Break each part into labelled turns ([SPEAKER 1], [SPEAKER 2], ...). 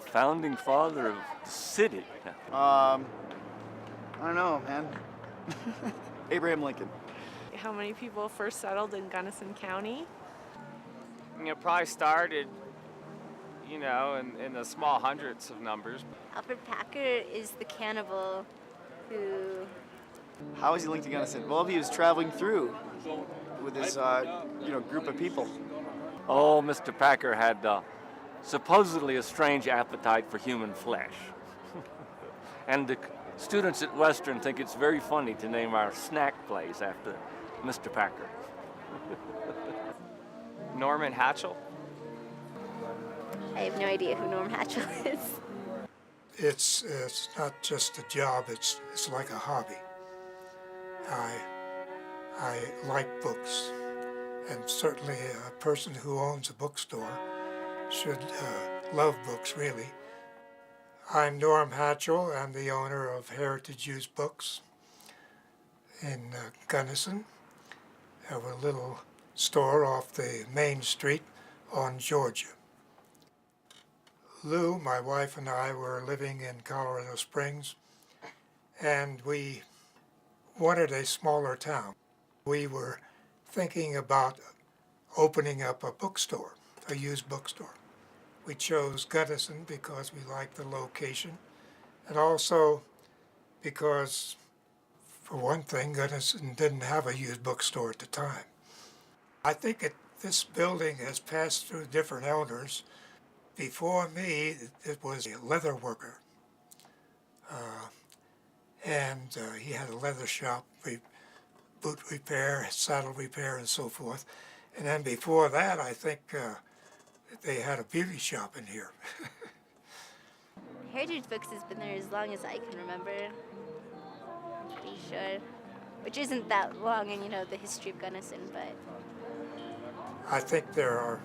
[SPEAKER 1] The founding father of the city.
[SPEAKER 2] I don't know, man. Abraham Lincoln.
[SPEAKER 3] How many people first settled in Gunnison County?
[SPEAKER 4] Probably started, in the small hundreds of numbers.
[SPEAKER 5] Alfred Packer is the cannibal who...
[SPEAKER 2] How is he linked to Gunnison? Well, he was traveling through with his, group of people.
[SPEAKER 1] Oh, Mr. Packer had supposedly a strange appetite for human flesh. And the students at Western think it's very funny to name our snack place after Mr. Packer.
[SPEAKER 4] Norman Hatchell?
[SPEAKER 5] I have no idea who Norm Hatchell is.
[SPEAKER 6] It's not just a job, it's like a hobby. I like books, and certainly a person who owns a bookstore should love books, really. I'm Norm Hatchell. I'm the owner of Heritage.mov Books in Gunnison. I have a little store off the main street on Georgia. Lou, my wife, and I were living in Colorado Springs, and we wanted a smaller town. We were thinking about opening up a bookstore, a used bookstore. We chose Gunnison because we liked the location, and also because, for one thing, Gunnison didn't have a used bookstore at the time. I think this building has passed through different owners. Before me, it was a leather worker, and he had a leather shop, boot repair, saddle repair, and so forth. And then before that, I think they had a beauty shop in here.
[SPEAKER 5] Heritage Books has been there as long as I can remember. I'm pretty sure. Which isn't that long in, the history of Gunnison, but...
[SPEAKER 6] I think there are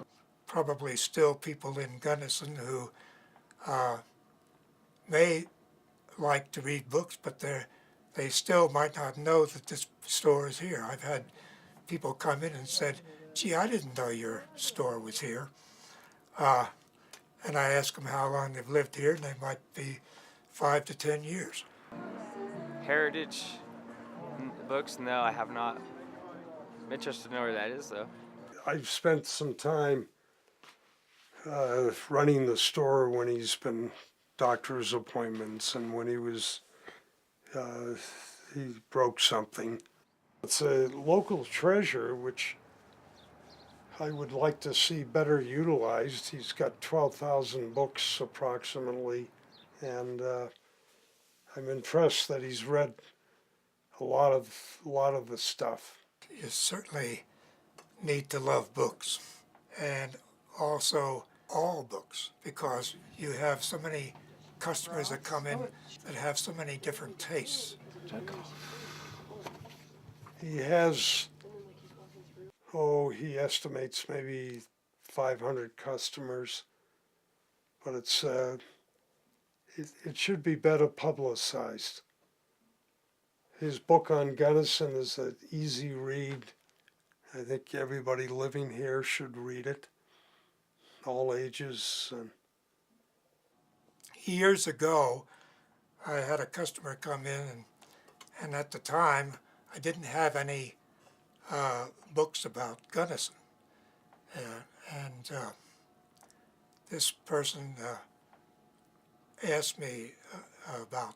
[SPEAKER 6] probably still people in Gunnison who may like to read books, but they still might not know that this store is here. I've had people come in and said, "Gee, I didn't know your store was here." And I ask them how long they've lived here, and they might be 5 to 10 years.
[SPEAKER 4] Heritage Books? No, I have not. I'm interested to know where that is, though.
[SPEAKER 7] I've spent some time running the store when he's been doctor's appointments and when he broke something. It's a local treasure which I would like to see better utilized. He's got 12,000 books approximately, and I'm impressed that he's read a lot of the stuff.
[SPEAKER 6] You certainly need to love books, and also all books, because you have so many customers that come in that have so many different tastes.
[SPEAKER 7] He has, he estimates maybe 500 customers, but it should be better publicized. His book on Gunnison is an easy read. I think everybody living here should read it, all ages.
[SPEAKER 6] Years ago, I had a customer come in, and at the time, I didn't have any books about Gunnison. This person asked me about,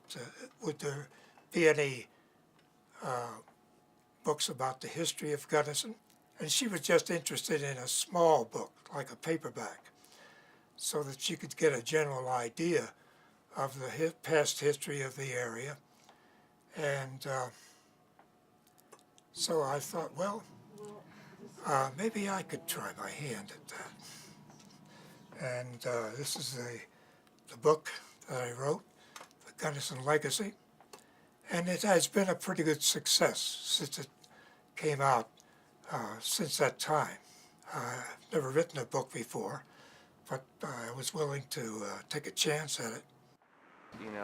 [SPEAKER 6] would there be any books about the history of Gunnison? And she was just interested in a small book, like a paperback, so that she could get a general idea of the past history of the area. And so I thought, well, maybe I could try my hand at that. And this is the book that I wrote, The Gunnison Legacy. And it has been a pretty good success since it came out, since that time. I've never written a book before, but I was willing to take a chance at it.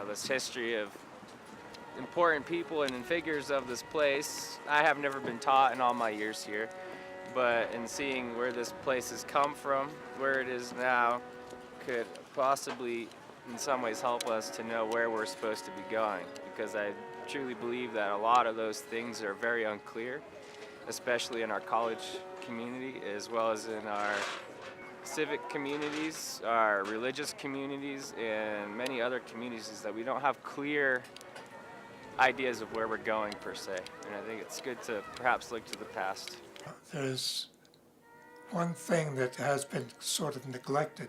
[SPEAKER 4] This history of important people and figures of this place, I have never been taught in all my years here, but in seeing where this place has come from, where it is now, could possibly in some ways help us to know where we're supposed to be going, because I truly believe that a lot of those things are very unclear, especially in our college community as well as in our civic communities, our religious communities, and many other communities, that we don't have clear ideas of where we're going per se. And I think it's good to perhaps look to the past.
[SPEAKER 6] There's one thing that has been sort of neglected,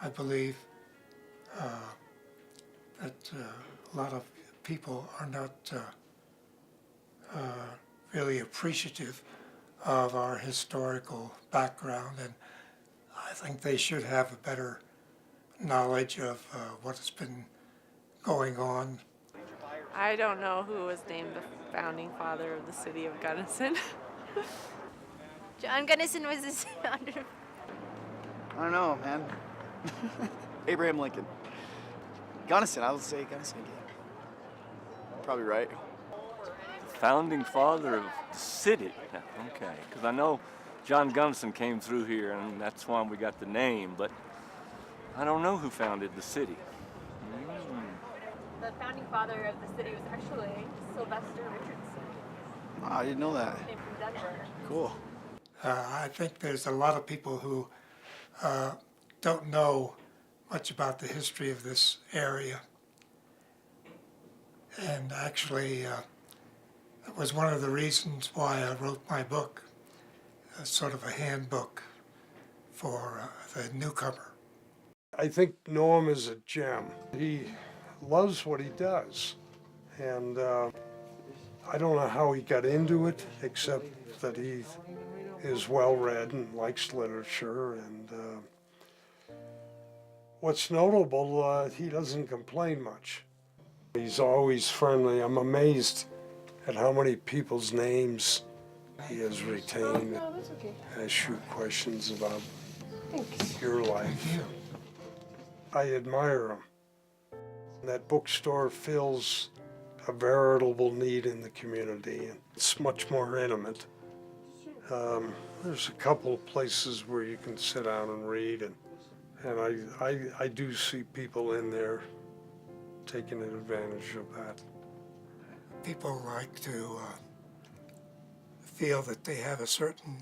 [SPEAKER 6] I believe, that a lot of people are not really appreciative of our historical background, and I think they should have a better knowledge of what has been going on.
[SPEAKER 3] I don't know who was named the founding father of the city of Gunnison.
[SPEAKER 5] John Gunnison was his founder.
[SPEAKER 2] I don't know, man. Abraham Lincoln. Gunnison, I would say Gunnison again. Probably right.
[SPEAKER 1] The founding father of the city. Okay, because I know John Gunnison came through here, and that's why we got the name, but I don't know who founded the city.
[SPEAKER 8] The founding father of the city was actually Sylvester Richardson,
[SPEAKER 2] Oh, I didn't know that.
[SPEAKER 8] came from Denver.
[SPEAKER 2] Cool.
[SPEAKER 6] I think there's a lot of people who don't know much about the history of this area. And actually, it was one of the reasons why I wrote my book, sort of a handbook for the newcomer.
[SPEAKER 7] I think Noam is a gem. He loves what he does, and I don't know how he got into it, except that he is well-read and likes literature, and what's notable, he doesn't complain much. He's always friendly. I'm amazed at how many people's names he has retained.
[SPEAKER 8] No, that's okay.
[SPEAKER 7] Ask you questions about
[SPEAKER 8] Thanks.
[SPEAKER 7] your life. I admire him. That bookstore fills a veritable need in the community, and it's much more intimate. There's a couple of places where you can sit down and read, and I do see people in there taking advantage of that.
[SPEAKER 6] People like to feel that they have a certain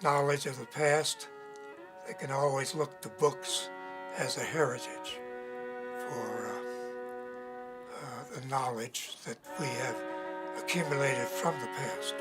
[SPEAKER 6] knowledge of the past. They can always look to books as a heritage for the knowledge that we have accumulated from the past.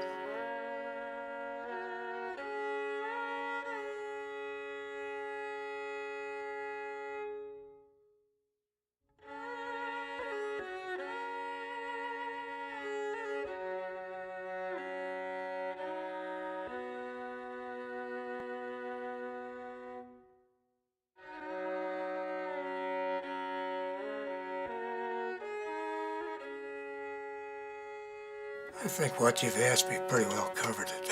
[SPEAKER 6] I think what you've asked me pretty well covered it.